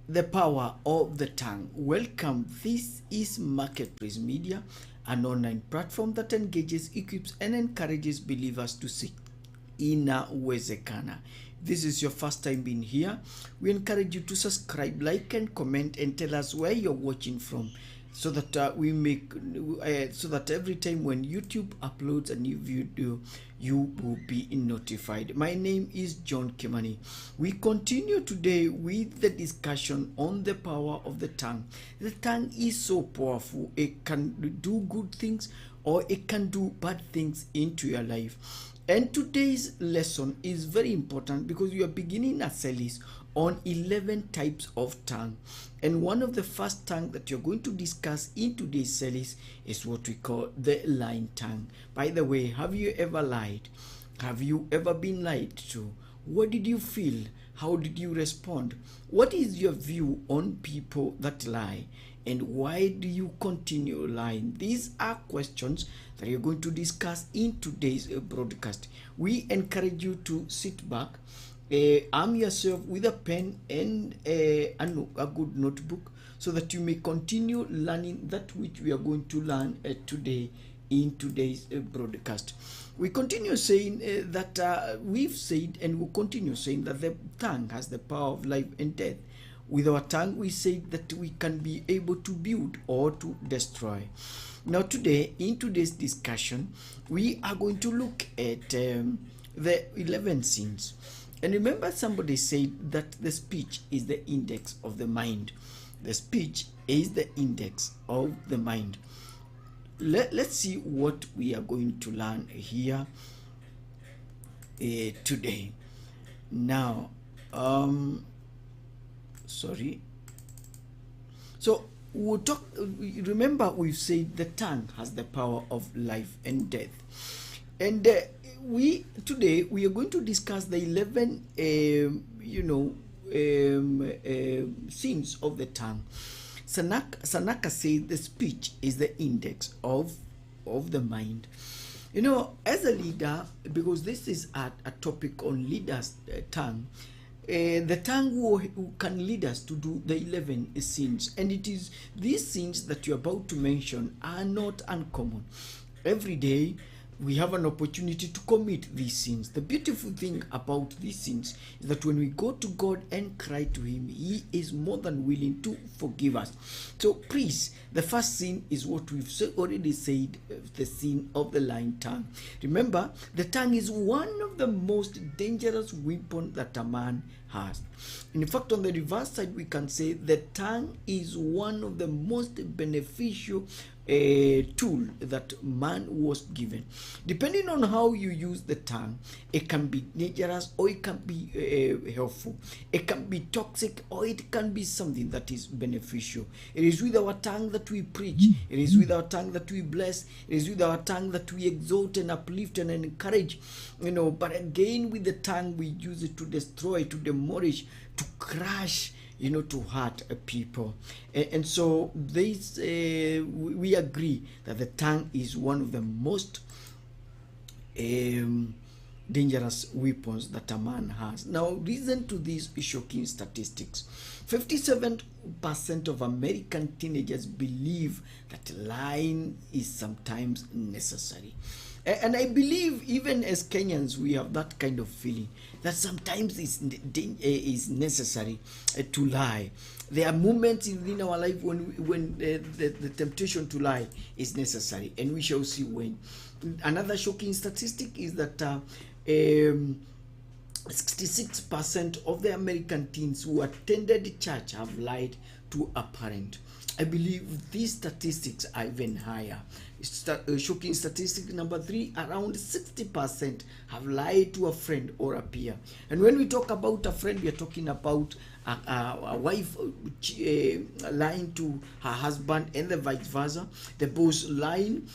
The power of the tongue. Welcome. This is Marketplace Media, an online platform that engages, equips, and encourages believers to seek inawezekana. This is your first time being here. We encourage you to subscribe, like, and comment, and tell us where you're watching from, so that so that every time when YouTube uploads a new video, you will be notified. My name is John Kimani. We continue today with the discussion on the power of the tongue. The tongue is so powerful. It can do good things or it can do bad things into your life. And today's lesson is very important because we are beginning a series on 11 types of tongue. And one of the first tongue that you're going to discuss in today's series is what we call the lying tongue. By the way, have you ever lied? Have you ever been lied to? What did you feel? How did you respond? What is your view on people that lie? And why do you continue lying? These are questions that you're going to discuss in today's broadcast. We encourage you to sit back, arm yourself with a pen and a good notebook so that you may continue learning that which we are going to learn today in today's broadcast. We continue saying that we've said and will continue saying that the tongue has the power of life and death. With our tongue, we say that we can be able to build or to destroy. Now today, in today's discussion, we are going to look at the 11 sins. And remember, somebody said that the speech is the index of the mind. The speech is the index of the mind. Let's see what we are going to learn here today. Now, sorry. So we'll talk. Remember, we've said the tongue has the power of life and death, and today we are going to discuss the 11 sins of the tongue. Sanaka said the speech is the index of the mind. You know, as a leader, because this is a topic on leaders' tongue. The tongue who can lead us to do the 11 sins, and it is these sins that you're about to mention are not uncommon. Every day we have an opportunity to commit these sins. The beautiful thing about these sins is that when we go to God and cry to Him, He is more than willing to forgive us. So please, the first sin is what we've already said, the sin of the lying tongue. Remember, the tongue is one of the most dangerous weapons that a man has. In fact, on the reverse side, we can say the tongue is one of the most beneficial tool that man was given. Depending on how you use the tongue, it can be dangerous or it can be helpful. It can be toxic or it can be something that is beneficial. It is with our tongue that we preach. It is with our tongue that we bless. It is with our tongue that we exalt and uplift and encourage. But again, with the tongue, we use it to destroy, to demolish, to crush, to hurt people. And so this, we agree that the tongue is one of the most dangerous weapons that a man has. Now listen to these shocking statistics. 57% of American teenagers believe that lying is sometimes necessary. And I believe even as Kenyans, we have that kind of feeling that sometimes it's necessary to lie. There are moments in our life when the temptation to lie is necessary, and we shall see when. Another shocking statistic is that 66% of the American teens who attended church have lied to a parent. I believe these statistics are even higher. Shocking statistic number 3, around 60% have lied to a friend or a peer. And when we talk about a friend, we are talking about a wife lying to her husband and the vice versa. The boss lying,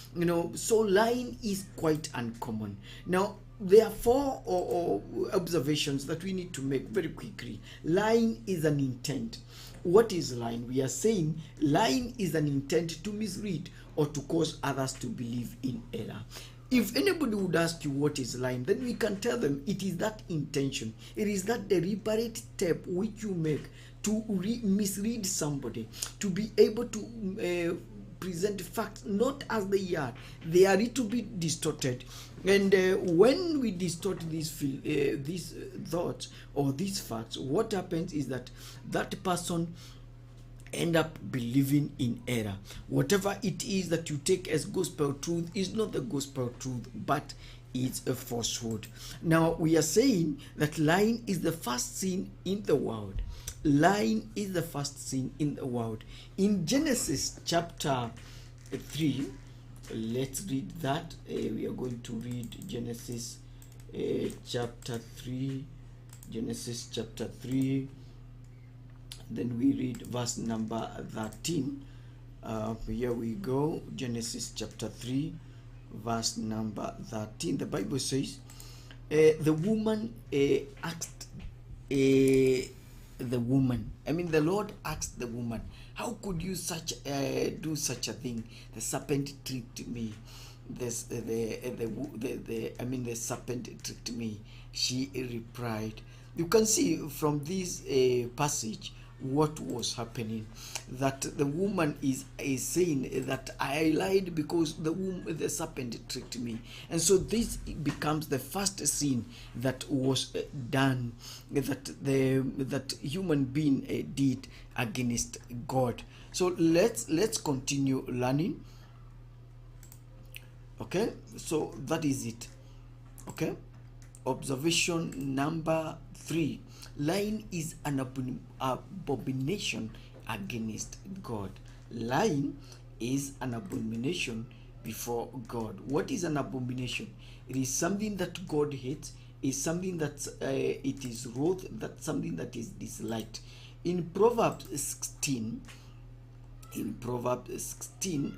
so lying is quite uncommon. Now, there are 4 observations that we need to make very quickly. Lying is an intent. What is lying? We are saying lying is an intent to mislead or to cause others to believe in error. If anybody would ask you what is lying, then we can tell them it is that intention. It is that deliberate step which you make to mislead somebody, to be able to present facts not as they are. They are a little bit distorted. And when we distort these thoughts or these facts, what happens is that that person end up believing in error. Whatever it is that you take as gospel truth is not the gospel truth, but it's a falsehood. Now we are saying that lying is the first sin in the world. Lying is the first sin in the world. In Genesis chapter 3, let's read that. We are going to read Genesis chapter 3. Genesis chapter 3. Then we read verse number 13. Here we go. Genesis chapter 3, verse number 13. The Bible says, the woman asked the woman. The Lord asked the woman, how could you do such a thing? The serpent tricked me. The serpent tricked me. She replied. You can see from this passage what was happening, that the woman is saying that I lied because the serpent tricked me. And so this becomes the first sin that was done, that human being did against God. So let's continue learning. Okay, so that is it. Okay, observation number 3. Lying is an abomination against God. Lying is an abomination before God. What is an abomination? It is something that God hates. It's something that it is wrath. That's something that is disliked. In Proverbs 16,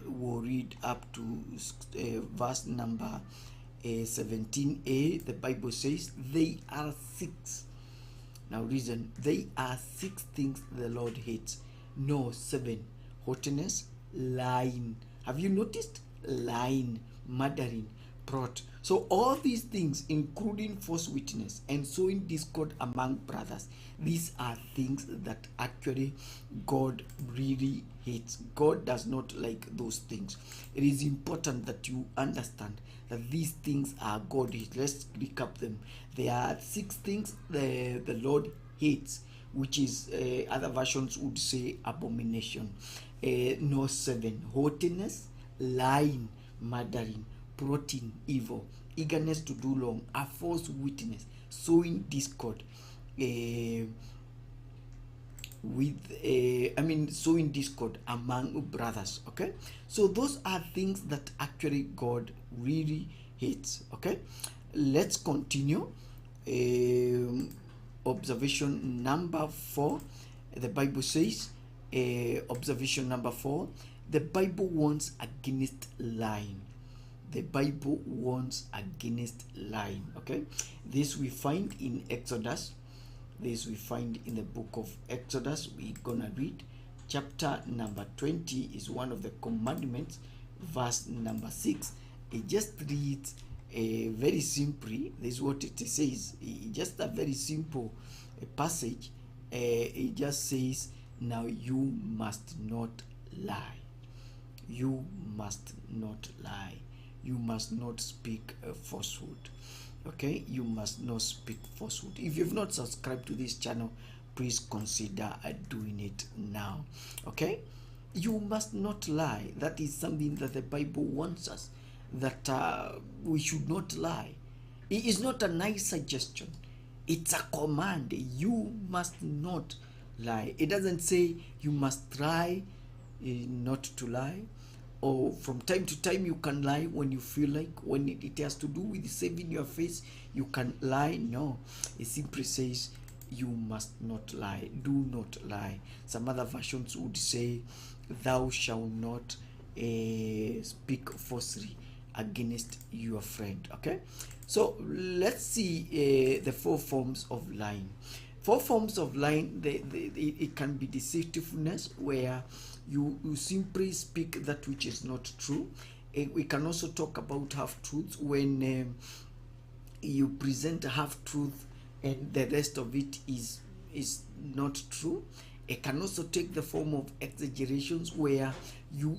we'll read up to verse number 17a. The Bible says, they are 6. Now reason, they are 6 things the Lord hates. No, 7. Haughtiness, lying. Have you noticed? Lying, murdering, plot. So all these things, including false witness and sowing discord among brothers, these are things that actually God really hates. God does not like those things. It is important that you understand that these things are God hates. Let's recap them. There are 6 things the Lord hates, which is other versions would say abomination. No, 7. Haughtiness, lying, murdering, plotting evil, eagerness to do wrong, a false witness, sowing discord, sowing discord among brothers. Okay, so those are things that actually God really hates. Okay, let's continue. Observation number 4. The Bible says, observation number 4, the Bible warns against lying. The Bible warns against lying. Okay, this we find in Exodus. This we find in the book of Exodus. We're gonna read chapter number 20 is one of the commandments, verse number 6. It just reads very simply. This is what it says. Just a very simple passage. It just says, now you must not lie. You must not lie. You must not speak falsehood. Okay, you must not speak falsehood. If you've not subscribed to this channel, please consider doing it now. Okay, you must not lie. That is something that the Bible wants us, that we should not lie. It is not a nice suggestion, it's a command. You must not lie. It doesn't say you must try not to lie, or from time to time you can lie when you feel like, when it has to do with saving your face, you can lie. No, it simply says you must not lie. Do not lie. Some other versions would say, thou shalt not speak falsely against your friend. Okay, so let's see the 4 forms of lying. 4 forms of lying. It can be deceitfulness, where you simply speak that which is not true. We can also talk about half-truths when you present a half-truth and the rest of it is not true. It can also take the form of exaggerations where you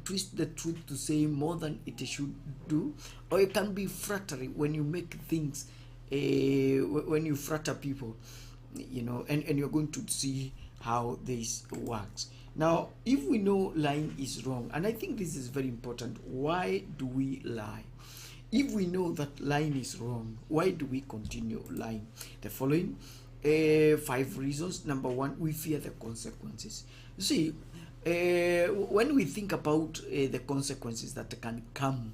twist the truth to say more than it should do, or it can be flattery when you make things when you flatter people, and you're going to see how this works. Now, if we know lying is wrong, and I think this is very important, why do we lie? If we know that lying is wrong, why do we continue lying? The following 5 reasons. Number 1, we fear the consequences. You see, when we think about the consequences that can come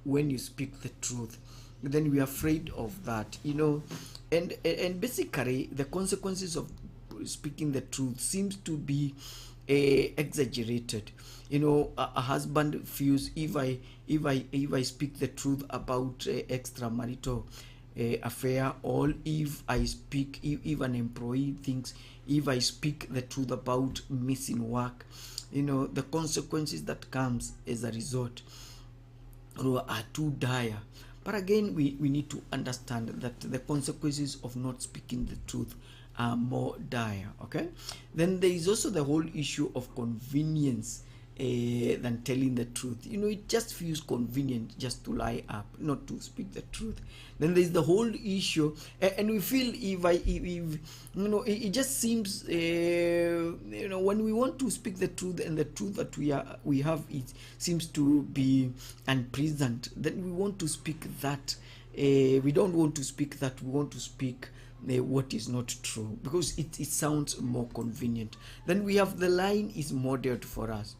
when you speak the truth, then we are afraid of that, and basically the consequences of speaking the truth seems to be exaggerated. A husband feels, if I speak the truth about extramarital affair, or if an employee thinks, if I speak the truth about missing work, the consequences that comes as a result are too dire. But again, we need to understand that the consequences of not speaking the truth are more dire. Okay, then there is also the whole issue of convenience than telling the truth. It just feels convenient just to lie up, not to speak the truth. Then there's the whole issue, and we feel if it just seems when we want to speak the truth, and the truth that we have, it seems to be unpleasant, then we want to speak that. We don't want to speak that. We want to speak what is not true, because it sounds more convenient. Then we have the line is modeled for us.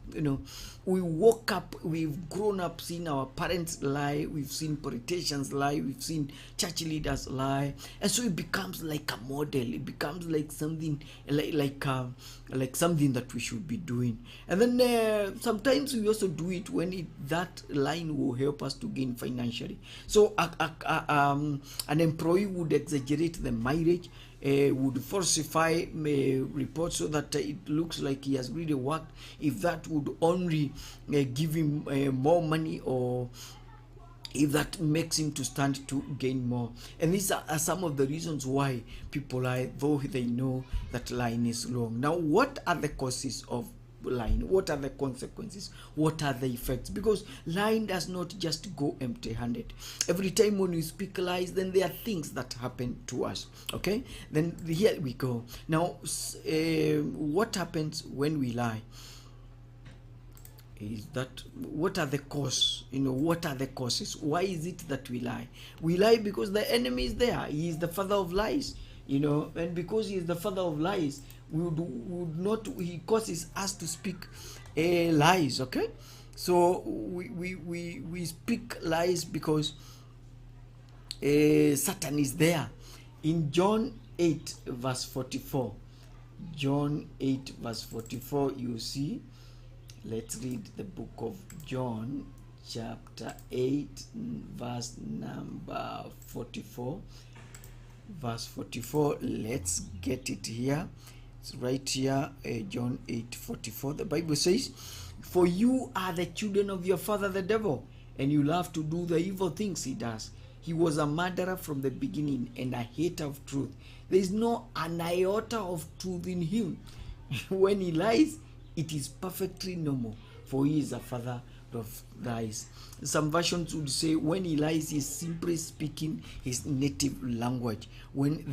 We woke up, we've grown up seeing our parents lie, we've seen politicians lie, we've seen church leaders lie, and so it becomes like a model. It becomes like something like something that we should be doing. And then sometimes we also do it when that line will help us to gain financially. So an employee would exaggerate the mileage, would falsify reports so that it looks like he has really worked, if that would only give him more money, or if that makes him to stand to gain more. And these are some of the reasons why people lie, though they know that lying is wrong. Now, what are the causes of lying? What are the consequences? What are the effects? Because lying does not just go empty-handed. Every time when we speak lies, then there are things that happen to us. Okay, then here we go. Now, what happens when we lie is that, what are the causes? What are the causes? Why is it that we lie? We lie because the enemy is there. He is the father of lies, and because he is the father of lies, he causes us to speak lies. Okay, so we speak lies because Satan is there. In John 8 verse 44, John 8 verse 44, you see, let's read the book of John chapter 8 verse number 44. Verse 44, let's get it here. It's right here, John 8:44. The Bible says, "For you are the children of your father the devil, and you love to do the evil things he does. He was a murderer from the beginning and a hater of truth. There is no an iota of truth in him. When he lies, it is perfectly normal, for he is a father of lies." Some versions would say, when he lies, he is simply speaking his native language. When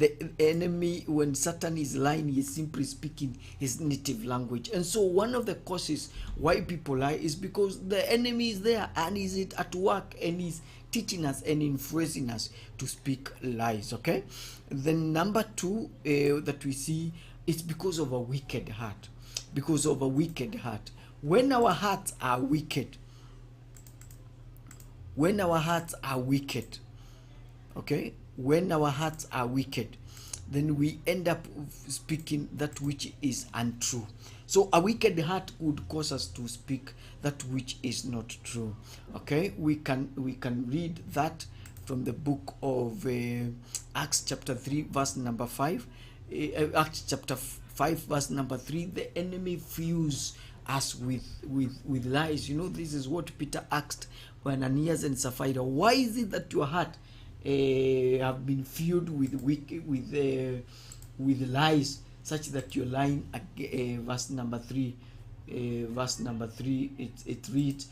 when Satan is lying, he is simply speaking his native language. And so one of the causes why people lie is because the enemy is there, and is it at work, and is teaching us and influencing us to speak lies. Okay, then number 2 that we see, is because of a wicked heart. Because of a wicked heart. When our hearts are wicked, okay, when our hearts are wicked, then we end up speaking that which is untrue. So a wicked heart would cause us to speak that which is not true. Okay, we can read that from the book of Acts chapter 3 verse number 5. Acts chapter 5 verse number 3. The enemy feels us with lies. You know, this is what Peter asked Ananias and Sapphira. Why is it that your heart have been filled with lies, such that you're lying? Verse number 3. It reads,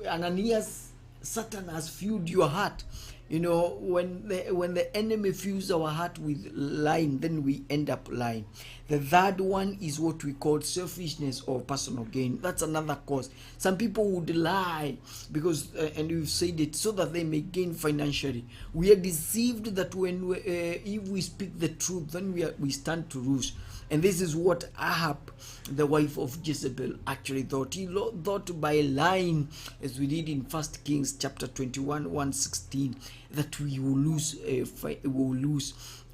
Ananias, Satan has filled your heart. You know, when the enemy fills our heart with lying, then we end up lying. The third one is what we call selfishness or personal gain. That's another cause. Some people would lie because, and we've said it, so that they may gain financially. We are deceived that if we speak the truth, then we stand to lose. And this is what Ahab, the wife of Jezebel, actually thought. He thought by lying, as we read in 1 Kings chapter 21, 1:16, that we will lose,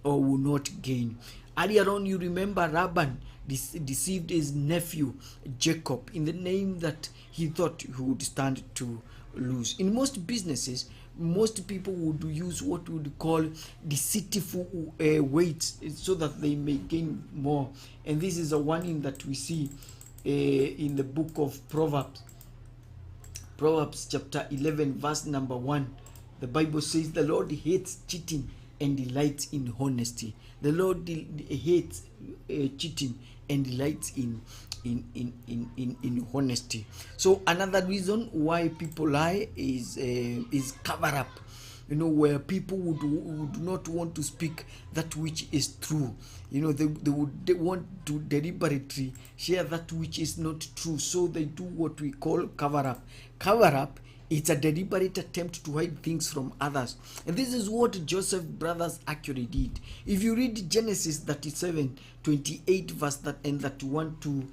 or will not gain. Earlier on, you remember Laban deceived his nephew Jacob in the name that he thought he would stand to lose. In most businesses, most people would use what we would call deceitful weights so that they may gain more. And this is a warning that we see in the book of Proverbs. Proverbs chapter 11 verse number 1. The Bible says the Lord hates cheating and delights in honesty. The Lord hates cheating and delights in honesty. So another reason why people lie is cover up. You know, where people would not want to speak that which is true. You know, they would want to deliberately share that which is not true. So they do what we call cover up. Cover up, it's a deliberate attempt to hide things from others. And this is what Joseph's brothers actually did. If you read Genesis 37, 28 verse that and 31 to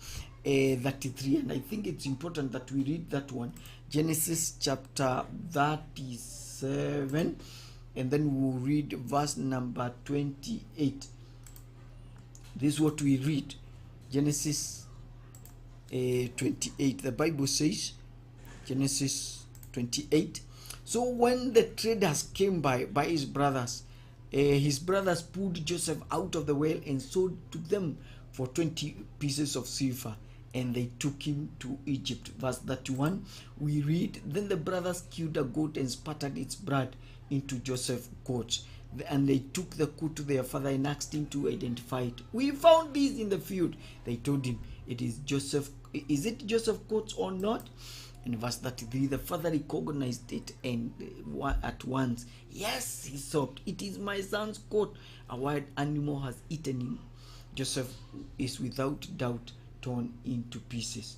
33, and I think it's important that we read that one. Genesis chapter 37, and then we'll read verse number 28. This is what we read. Genesis 28. The Bible says, Genesis 28. So when the traders came by his brothers pulled Joseph out of the well and sold to them for 20 pieces of silver, and they took him to Egypt. Verse 31, we read, then the brothers killed a goat and spattered its blood into Joseph's coat. And they took the coat to their father and asked him to identify it. We found this in the field. They told him, it is Joseph. Is it Joseph's coat or not? In verse 33, the father recognized it and at once, yes, he sobbed, it is my son's coat. A wild animal has eaten him. Joseph is without doubt torn into pieces.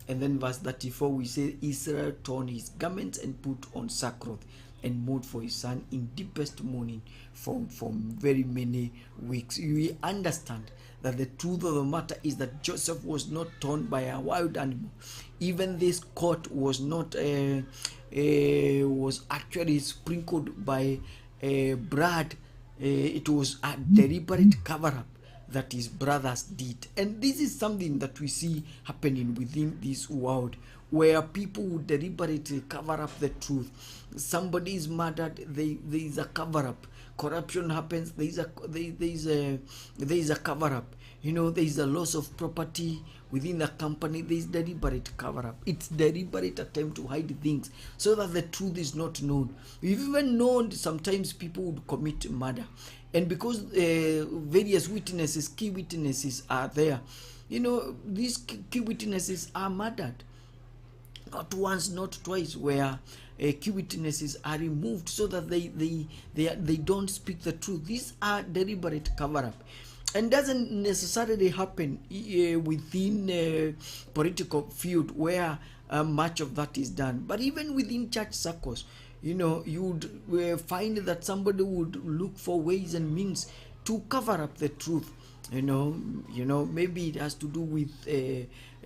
And then verse 34, we say, Israel torn his garments and put on sackcloth and mourned for his son in deepest mourning for very many weeks. We understand that the truth of the matter is that Joseph was not torn by a wild animal. Even this coat was not was actually sprinkled by blood. It was a deliberate cover-up that his brothers did. And this is something that we see happening within this world, where people would deliberately cover up the truth. Somebody is murdered, there is a cover-up. Corruption happens, there is a cover-up. You know, there is a loss of property within the company, there is deliberate cover-up. It's deliberate attempt to hide things so that the truth is not known. We've even known sometimes people would commit murder. And because various witnesses, key witnesses are there, you know, these key witnesses are murdered. Not once, not twice, where key witnesses are removed so that they don't speak the truth. These are deliberate cover-up. And doesn't necessarily happen within political field where much of that is done. But even within church circles, you know, you would find that somebody would look for ways and means to cover up the truth. You know, maybe it has to do with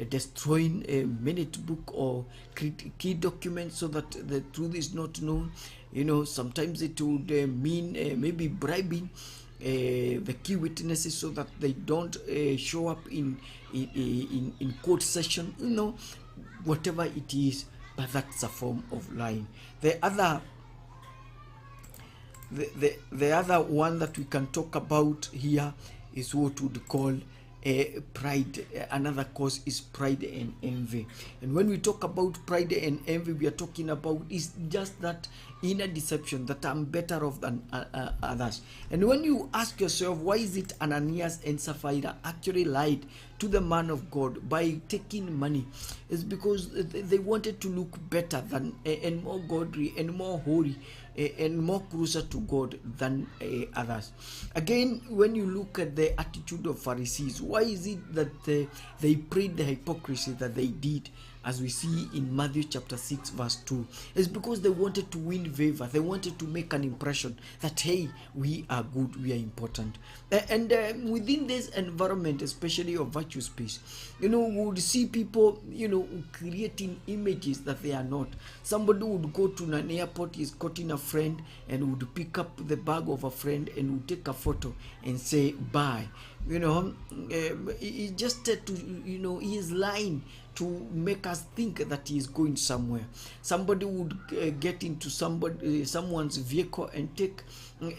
destroying a minute book or key documents so that the truth is not known. You know, sometimes it would mean maybe bribing the key witnesses so that they don't show up in court session. You know, whatever it is, but that's a form of lying. The other one that we can talk about here is what we would call pride. Another cause is pride and envy. And when we talk about pride and envy, we are talking about is just that inner deception that I'm better off than others. And when you ask yourself, why is it Ananias and Sapphira actually lied to the man of God by taking money? It's because they wanted to look better than and more godly and more holy and more closer to God than others. Again, when you look at the attitude of Pharisees, why is it that they prayed the hypocrisy that they did, as we see in Matthew chapter 6 verse 2? It's because they wanted to win favor. They wanted to make an impression that, hey, we are good, we are important. And within this environment, especially of virtue space, we would see people, creating images that they are not. Somebody would go to an airport, he's caught a friend, and would pick up the bag of a friend and would take a photo and say, bye. He just he is lying to make us think that he is going somewhere. Somebody would get into someone's vehicle and take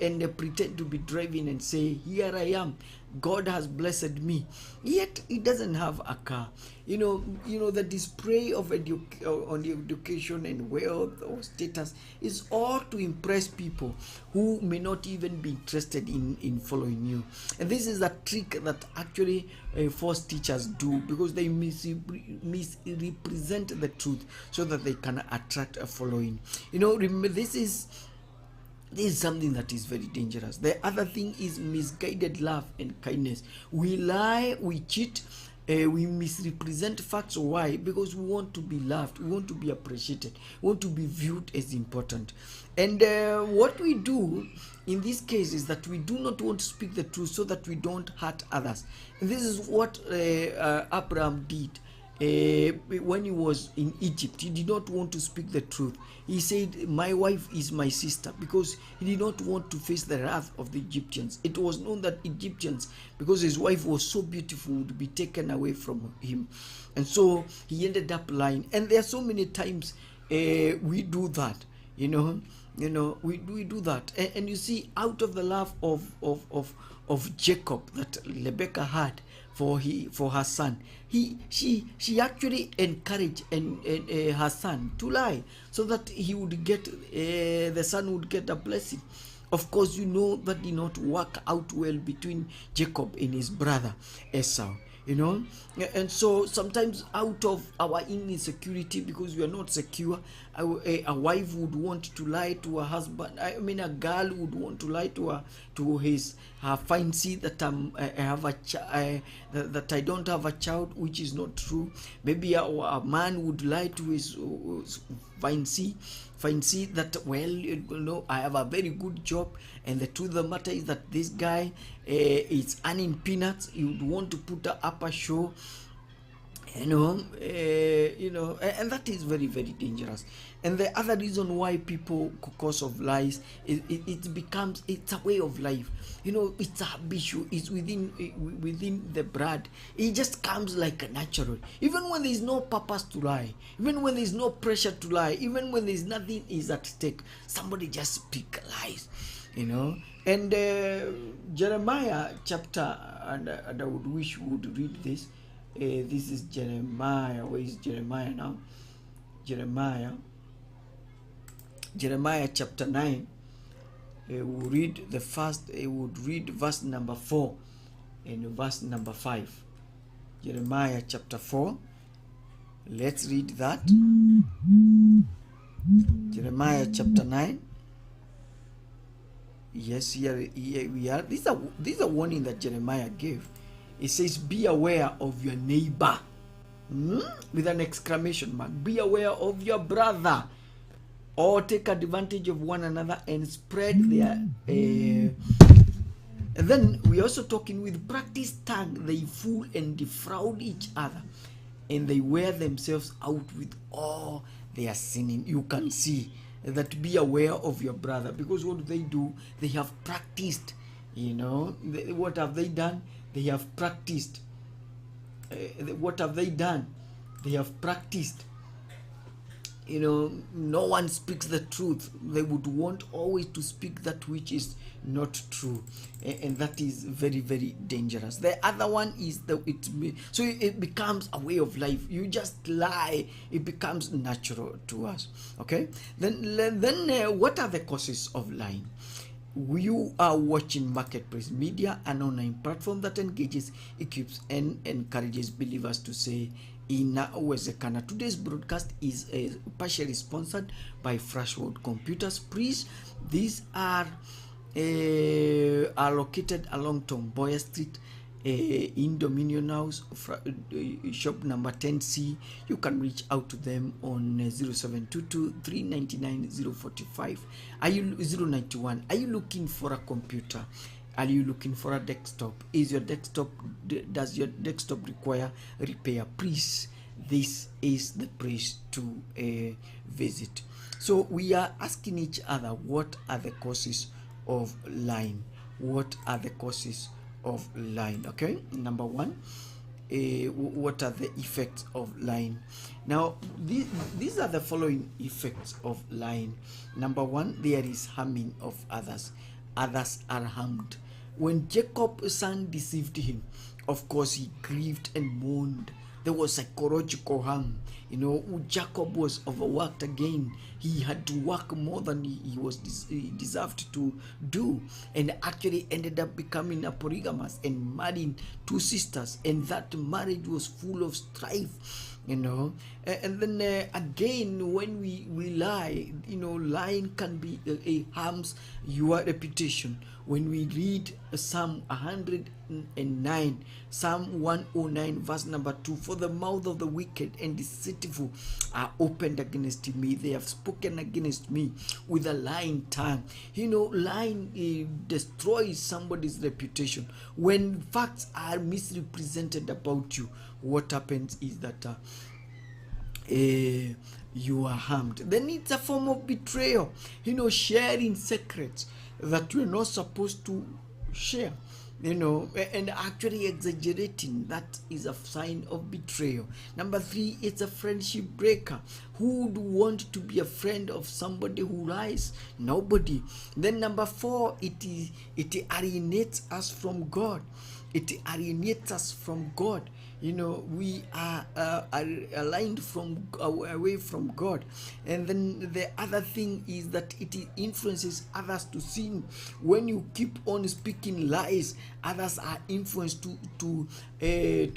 and pretend to be driving and say, here I am, God has blessed me, yet he doesn't have a car. The display of on the education and wealth or status is all to impress people who may not even be interested in following you. And this is a trick that actually false teachers do, because they misrepresent the truth so that they can attract a following. Remember, this is something that is very dangerous. The other thing is misguided love and kindness. We lie, we cheat, we misrepresent facts. Why? Because we want to be loved, we want to be appreciated, we want to be viewed as important. And what we do in this case is that we do not want to speak the truth so that we don't hurt others. And this is what Abraham did. When he was in Egypt, he did not want to speak the truth. He said, my wife is my sister, because he did not want to face the wrath of the Egyptians. It was known that Egyptians, because his wife was so beautiful, would be taken away from him. And so he ended up lying. And there are so many times we do that, we do that. And you see, out of the love of Jacob that Rebecca had for her son, she actually encouraged her son to lie so that he would get the son would get a blessing. Of course, that did not work out well between Jacob and his brother Esau. And so sometimes out of our insecurity, because we are not secure, a wife would want to lie to her husband. A girl would want to lie to her fiancé that I have that I don't have a child, which is not true. Maybe a man would lie to his fiancé that, well, I have a very good job, and the truth of the matter is that this guy is earning peanuts. He would want to put up a show, and that is very, very dangerous. And the other reason why people, because of lies, it's a way of life. It's a habitual. It's within the blood. It just comes like natural. Even when there is no purpose to lie, even when there is no pressure to lie, even when there is nothing is at stake, somebody just speak lies. And Jeremiah chapter, and I would wish we would read this. This is Jeremiah. Where is Jeremiah now? Jeremiah chapter 9. We'll read the first. Would read verse number 4 and verse number 5. Jeremiah chapter 4. Let's read that. Jeremiah chapter 9. Yes, here we are. This is a warning that Jeremiah gave. It says, be aware of your neighbor. With an exclamation mark. Be aware of your brother. Or take advantage of one another and spread their... And then we're also talking with practiced tongue. They fool and defraud each other. And they wear themselves out with all their sinning. You can see that be aware of your brother. Because what do? They have practiced. What have they done? They have practiced. What have they done? They have practiced no one speaks the truth. They would want always to speak that which is not true, and that is very, very dangerous. The other one is so it becomes a way of life. You just lie, it becomes natural to us. Okay, then what are the causes of lying? You are watching Marketplace Media, an online platform that engages, equips, and encourages believers to say inawezekana. Today's broadcast is partially sponsored by Freshworld Computers. Please, these are located along Tom Boyer Street, in Dominion House, shop number 10C. You can reach out to them on 0722 399 045. 091. Are you looking for a computer? Are you looking for a desktop? Does your desktop require repair? Please, this is the place to visit. So we are asking each other, what are the causes of lying? What are the causes of lying? Okay, number one, what are the effects of lying? Now, these are the following effects of lying. Number one, there is harming of others. Others are harmed. When Jacob's son deceived him, of course he grieved and mourned. There was psychological harm. Jacob was overworked again. He had to work more than he deserved to do, and actually ended up becoming a polygamous and marrying 2 sisters, and that marriage was full of strife. And then again, when we lie, lying can be harms your reputation. When we read Psalm 109, Psalm 109 verse number 2, for the mouth of the wicked and deceitful are opened against me. They have spoken against me with a lying tongue. Lying destroys somebody's reputation. When facts are misrepresented about you, what happens is that you are harmed. Then it's a form of betrayal. Sharing secrets that you're not supposed to share, and actually exaggerating, that is a sign of betrayal. Number 3, it's a friendship breaker. Who would want to be a friend of somebody who lies? Nobody. Then number 4, it alienates us from God. It alienates us from God. We are aligned away from God. And then the other thing is that it influences others to sin. When you keep on speaking lies, others are influenced to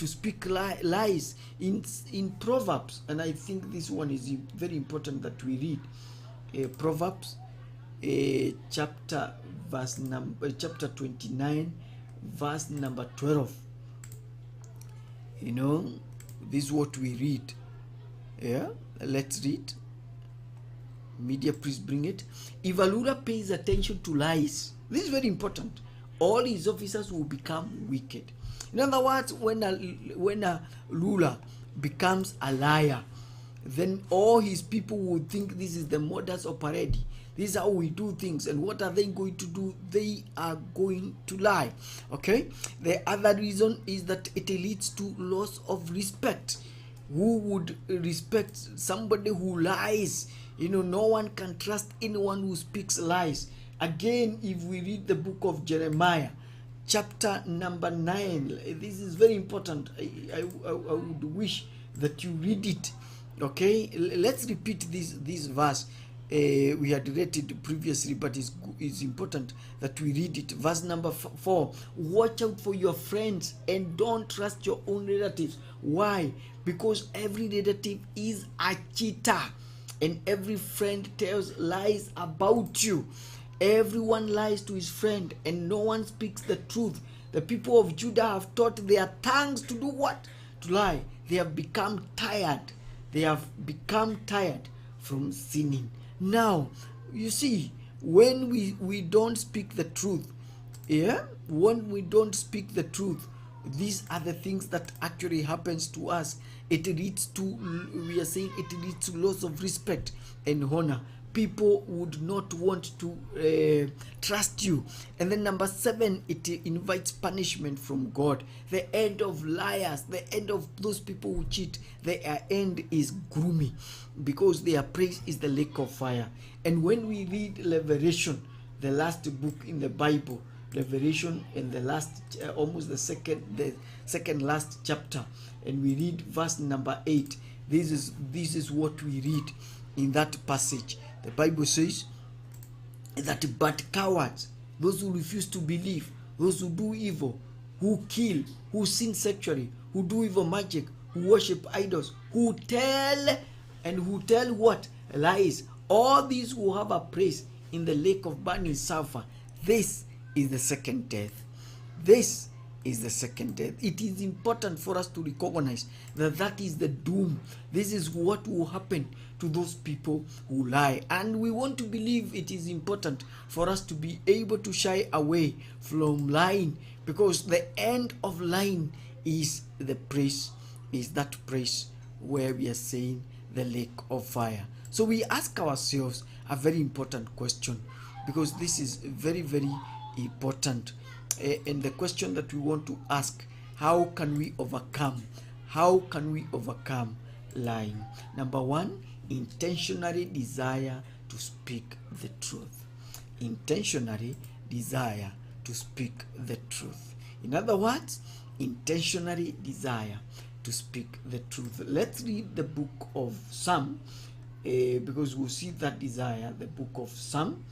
speak lies. In Proverbs, and I think this one is very important that we read Proverbs chapter 29 verse number 12. This is what we read. Let's read. Media, please bring it. If a ruler pays attention to lies, this is very important, all his officers will become wicked. In other words, when a ruler becomes a liar, then all his people will think this is the modus operandi. This is how we do things. And what are they going to do? They are going to lie. Okay? The other reason is that it leads to loss of respect. Who would respect somebody who lies? No one can trust anyone who speaks lies. Again, if we read the book of Jeremiah, chapter number 9, this is very important. I would wish that you read it. Okay? Let's repeat this verse. We had read it previously, but it's important that we read it. Verse number 4. Watch out for your friends and don't trust your own relatives. Why? Because every relative is a cheater, and every friend tells lies about you. Everyone lies to his friend, and no one speaks the truth. The people of Judah have taught their tongues to do what? To lie. They have become tired. They have become tired from sinning. Now, you see, when we don't speak the truth, when we don't speak the truth, these are the things that actually happens to us. It leads to, we are saying, it leads to loss of respect and honor. people would not want to trust you. And then number 7, it invites punishment from God. The end of liars, the end of those people who cheat, their end is gloomy, because their praise is the lake of fire. And when we read Revelation, the last book in the Bible, Revelation, in the last almost the second last chapter, and we read verse number 8, this is what we read in that passage. The Bible says that, but cowards, those who refuse to believe, those who do evil, who kill, who sin sexually, who do evil magic, who worship idols, who tell what? Lies. All these who have a place in the lake of burning sulfur. This is the second death. This is the second death. It is important for us to recognize that that is the doom. This is what will happen to those people who lie. And we want to believe it is important for us to be able to shy away from lying, because the end of lying is the praise, is that praise where we are saying the lake of fire. So we ask ourselves a very important question, because this is very, very important. And the question that we want to ask, how can we overcome? How can we overcome lying? Number 1, intentionally desire to speak the truth. Intentionally desire to speak the truth. In other words, intentionally desire to speak the truth. Let's read the book of Psalm, because we'll see that desire, the book of Psalm.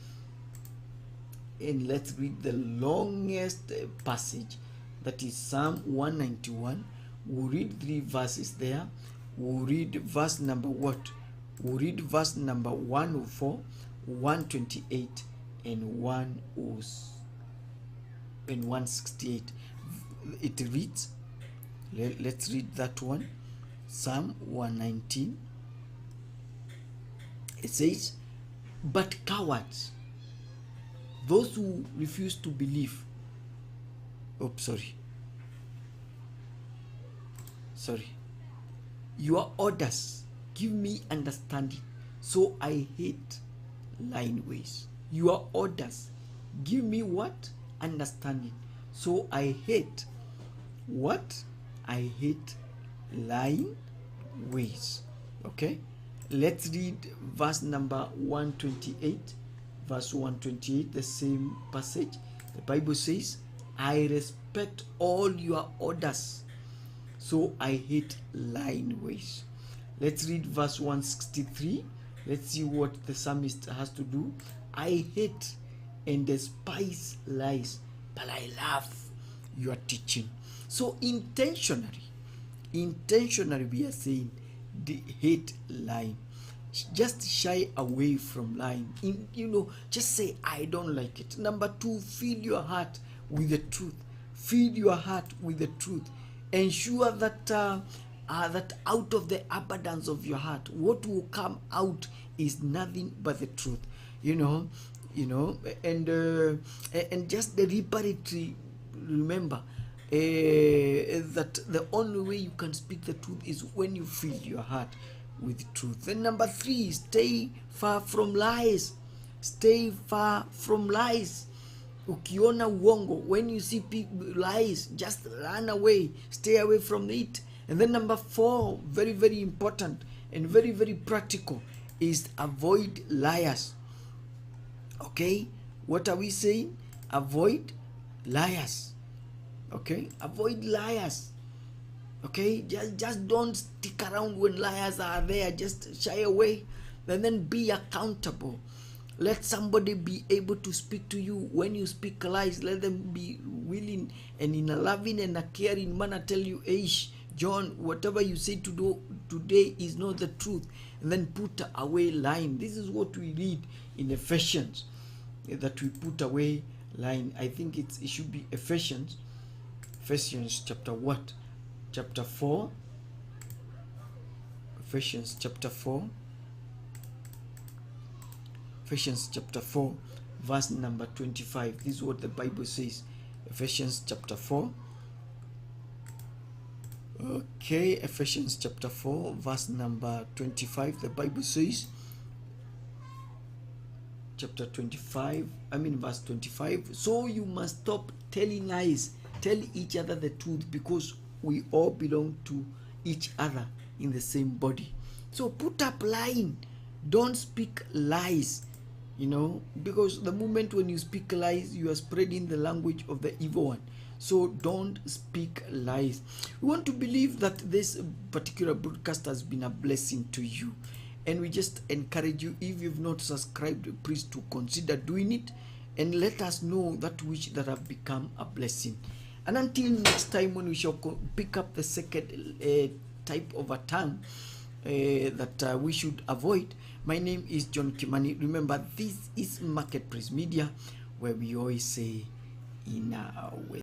And let's read the longest passage, that is Psalm 191. We'll read 3 verses there. We'll read verse number what? We'll read verse number 104, 128, and 168. It reads, let's read that one. Psalm 119. It says, but cowards, those who refuse to believe. Your orders give me understanding, so I hate lying ways. Your orders give me what? Understanding. So I hate what? I hate lying ways. Okay? Let's read verse number 128. Verse 128, the same passage. The Bible says, I respect all your orders, so I hate lying ways. Let's read verse 163. Let's see what the psalmist has to do. I hate and despise lies, but I love your teaching. So intentionally we are saying they hate lying. Just shy away from lying. Just say, I don't like it. Number 2, fill your heart with the truth. Fill your heart with the truth. Ensure that that out of the abundance of your heart, what will come out is nothing but the truth. And just deliberately remember that the only way you can speak the truth is when you fill your heart with truth. Then number 3, stay far from lies. Stay far from lies. Ukiona uongo, when you see lies, just run away. Stay away from it. And then number 4, very, very important and very, very practical, is avoid liars. Okay? What are we saying? Avoid liars. Okay? Avoid liars. Okay, just don't stick around when liars are there. Just shy away, and then be accountable. Let somebody be able to speak to you. When you speak lies, let them be willing and in a loving and a caring manner tell you, hey, John, whatever you say today is not the truth, and then put away lying. This is what we read in Ephesians, that we put away lying. I think it should be Ephesians chapter what? Chapter 4. Ephesians chapter 4. Ephesians chapter 4, verse number 25. This is what the Bible says. Ephesians chapter 4. Okay, Ephesians chapter 4, verse number 25. The Bible says, chapter 25, verse 25. So you must stop telling lies. Tell each other the truth, because we all belong to each other in the same body. So put up lying. Don't speak lies, because the moment when you speak lies, you are spreading the language of the evil one. So don't speak lies. We want to believe that this particular broadcast has been a blessing to you. And we just encourage you, if you've not subscribed, please to consider doing it, and let us know that which that have become a blessing. And until next time, when we shall pick up the second type of a tongue that we should avoid. My name is John Kimani. Remember, this is Marketplace Media, where we always say, in our way.